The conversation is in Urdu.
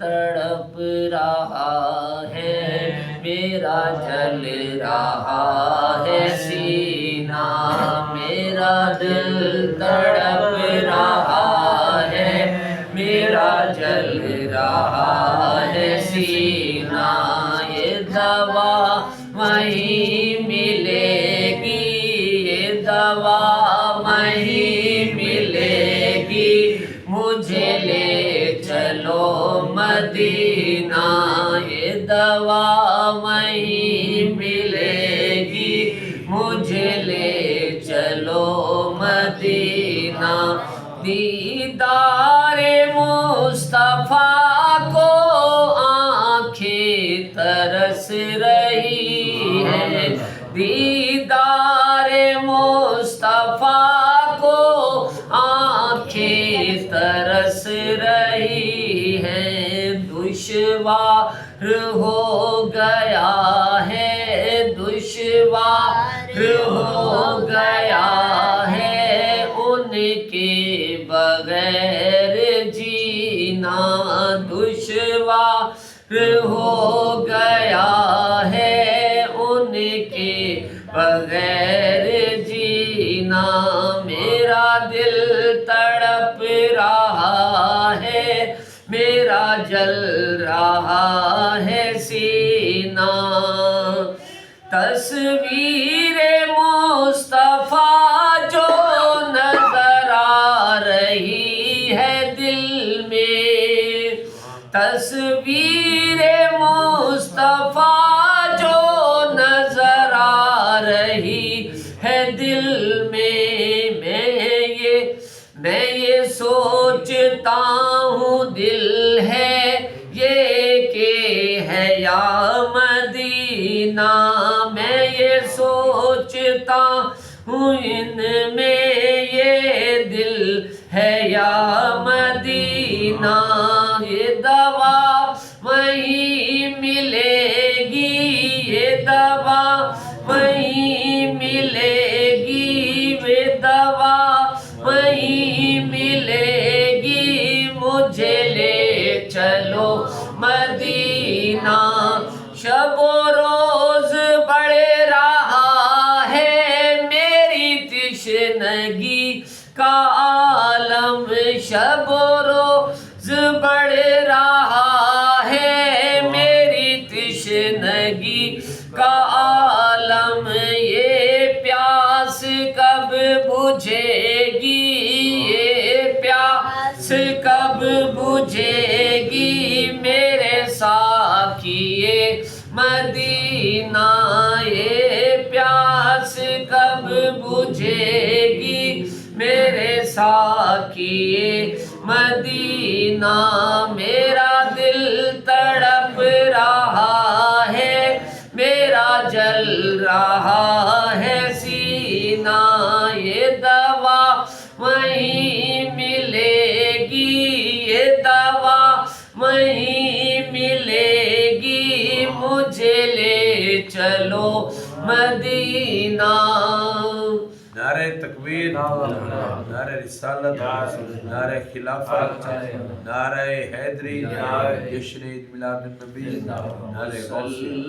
تڑپ رہا ہے، میرا جل رہا ہے سینہ، میرا دل تڑپ رہا ہے، میرا جل رہا ہے سینہ۔ یہ دوا وہیں ملے گی، یہ دوا وہیں ملے گی، مجھے لے چلو مدینہ۔ یہ دوا وہیں ملے گی، مجھے لے چلو مدینہ۔ دیدار مصطفیٰ کو آنکھیں ترس رہی ہے، دیدار مصطفیٰ کو آنکھیں ترس رہی ہیں۔ دشوار ہو گیا ہے، دشوار ہو گیا ہے ان کے بغیر جینا، دشوار ہو گیا ہے ان کے بغیر جینا۔ میرا دل تڑپ رہا ہے، میرا جل رہا ہے سینہ۔ تصویر مصطفیٰ جو نظر آ رہی ہے دل میں، تصویر مصطفیٰ جو نظر آ رہی ہے دل میں، میں یہ سوچتا ہوں دل ہے یہ کہ ہے یا مدینہ، میں یہ سوچتا ہوں ان میں یہ دل ہے یا مدینہ۔ یہ دوا وہیں ملے گی، یہ دوا وہیں ملے گی، یہ دوا وہیں ملے گی، مجھے لے چلو مدینہ۔ شب و روز بڑھ رہا ہے میری تشنگی کا عالم، شب و روز بڑھ رہا ہے میری تشنگی کا عالم۔ یہ پیاس کب بجھے گی، یہ پیاس کب بجھے گی میرے ساقیِ مدینہ، یہ پیاس کب بجھے گی میرے ساقیِ مدینہ۔ میرا دل تڑپ رہا ہے، میرا جل رہا ہے سینہ۔ یہ دوا وہیں ملے گی، یہ دوا وہیں ملے گی، مجھے لے چلو مدینہ۔ نعرہ تکبیر، نعرہ رسالت، نعرہ خلافت، نعرہ حیدری، جشن عید میلاد النبی، نعرہ غوثیہ۔